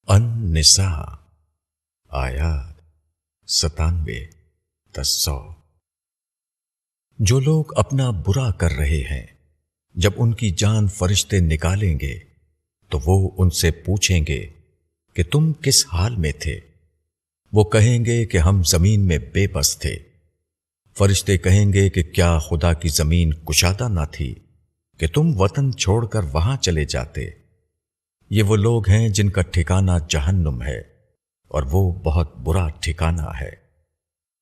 النساء آیات 97-100۔ جو لوگ اپنا برا کر رہے ہیں جب ان کی جان فرشتے نکالیں گے تو وہ ان سے پوچھیں گے کہ تم کس حال میں تھے؟ وہ کہیں گے کہ ہم زمین میں بے بس تھے۔ فرشتے کہیں گے کہ کیا خدا کی زمین کشادہ نہ تھی کہ تم وطن چھوڑ کر وہاں چلے جاتے؟ یہ وہ لوگ ہیں جن کا ٹھکانہ جہنم ہے اور وہ بہت برا ٹھکانہ ہے۔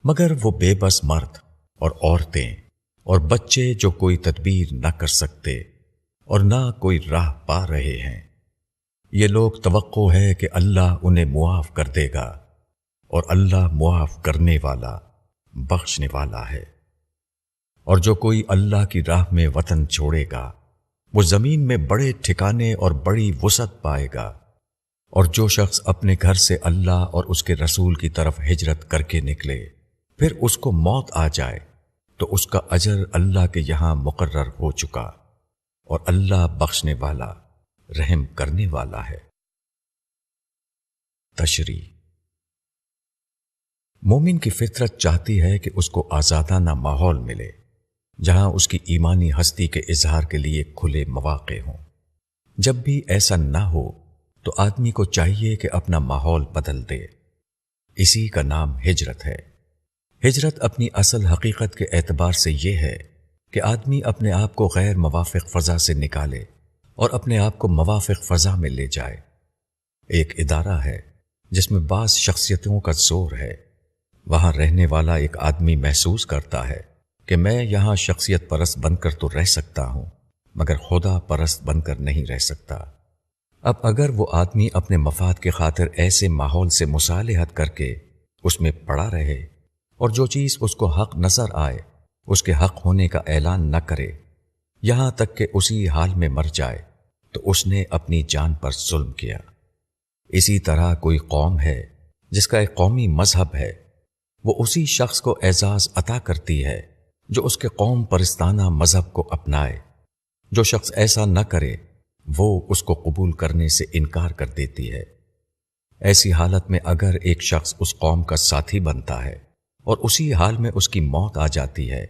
مگر وہ بے بس مرد اور عورتیں اور بچے جو کوئی تدبیر نہ کر سکتے اور نہ کوئی راہ پا رہے ہیں، یہ لوگ توقع ہے کہ اللہ انہیں معاف کر دے گا، اور اللہ معاف کرنے والا بخشنے والا ہے۔ اور جو کوئی اللہ کی راہ میں وطن چھوڑے گا وہ زمین میں بڑے ٹھکانے اور بڑی وسعت پائے گا، اور جو شخص اپنے گھر سے اللہ اور اس کے رسول کی طرف ہجرت کر کے نکلے پھر اس کو موت آ جائے تو اس کا اجر اللہ کے یہاں مقرر ہو چکا، اور اللہ بخشنے والا رحم کرنے والا ہے۔ تشریح: مومن کی فطرت چاہتی ہے کہ اس کو آزادانہ ماحول ملے جہاں اس کی ایمانی ہستی کے اظہار کے لیے کھلے مواقع ہوں۔ جب بھی ایسا نہ ہو تو آدمی کو چاہیے کہ اپنا ماحول بدل دے۔ اسی کا نام ہجرت ہے۔ ہجرت اپنی اصل حقیقت کے اعتبار سے یہ ہے کہ آدمی اپنے آپ کو غیر موافق فضا سے نکالے اور اپنے آپ کو موافق فضا میں لے جائے۔ ایک ادارہ ہے جس میں بعض شخصیتوں کا زور ہے۔ وہاں رہنے والا ایک آدمی محسوس کرتا ہے کہ میں یہاں شخصیت پرست بن کر تو رہ سکتا ہوں مگر خدا پرست بن کر نہیں رہ سکتا۔ اب اگر وہ آدمی اپنے مفاد کے خاطر ایسے ماحول سے مصالحت کر کے اس میں پڑا رہے اور جو چیز اس کو حق نظر آئے اس کے حق ہونے کا اعلان نہ کرے یہاں تک کہ اسی حال میں مر جائے تو اس نے اپنی جان پر ظلم کیا۔ اسی طرح کوئی قوم ہے جس کا ایک قومی مذہب ہے، وہ اسی شخص کو اعزاز عطا کرتی ہے جو اس کے قوم پرستانہ مذہب کو اپنائے۔ جو شخص ایسا نہ کرے وہ اس کو قبول کرنے سے انکار کر دیتی ہے۔ ایسی حالت میں اگر ایک شخص اس قوم کا ساتھی بنتا ہے اور اسی حال میں اس کی موت آ جاتی ہے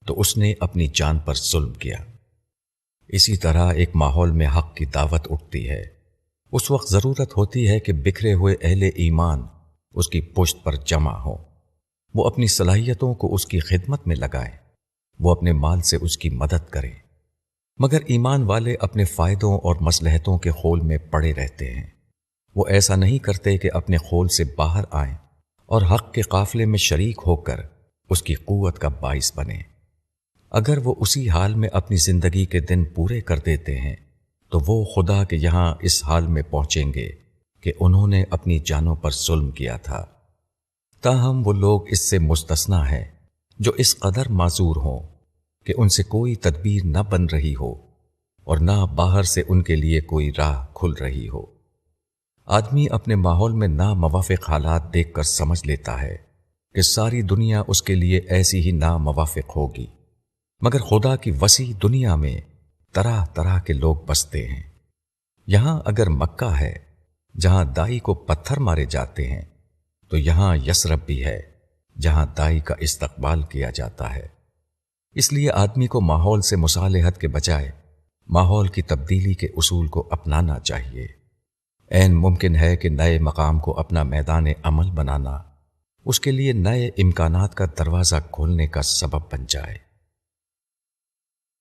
تو اس نے اپنی جان پر ظلم کیا۔ اسی طرح ایک ماحول میں حق کی دعوت اٹھتی ہے، اس وقت ضرورت ہوتی ہے کہ بکھرے ہوئے اہل ایمان اس کی پشت پر جمع ہوں۔ وہ اپنی صلاحیتوں کو اس کی خدمت میں لگائیں، وہ اپنے مال سے اس کی مدد کریں، مگر ایمان والے اپنے فائدوں اور مصلحتوں کے خول میں پڑے رہتے ہیں۔ وہ ایسا نہیں کرتے کہ اپنے خول سے باہر آئیں اور حق کے قافلے میں شریک ہو کر اس کی قوت کا باعث بنیں۔ اگر وہ اسی حال میں اپنی زندگی کے دن پورے کر دیتے ہیں تو وہ خدا کے یہاں اس حال میں پہنچیں گے کہ انہوں نے اپنی جانوں پر ظلم کیا تھا۔ تاہم وہ لوگ اس سے مستثنیٰ ہیں جو اس قدر معذور ہوں کہ ان سے کوئی تدبیر نہ بن رہی ہو اور نہ باہر سے ان کے لیے کوئی راہ کھل رہی ہو۔ آدمی اپنے ماحول میں ناموافق حالات دیکھ کر سمجھ لیتا ہے کہ ساری دنیا اس کے لیے ایسی ہی ناموافق ہوگی، مگر خدا کی وسیع دنیا میں طرح طرح کے لوگ بستے ہیں۔ یہاں اگر مکہ ہے جہاں دائی کو پتھر مارے جاتے ہیں تو یہاں یثرب بھی ہے جہاں دائی کا استقبال کیا جاتا ہے۔ اس لیے آدمی کو ماحول سے مصالحت کے بجائے ماحول کی تبدیلی کے اصول کو اپنانا چاہیے۔ عین ممکن ہے کہ نئے مقام کو اپنا میدان عمل بنانا اس کے لیے نئے امکانات کا دروازہ کھولنے کا سبب بن جائے۔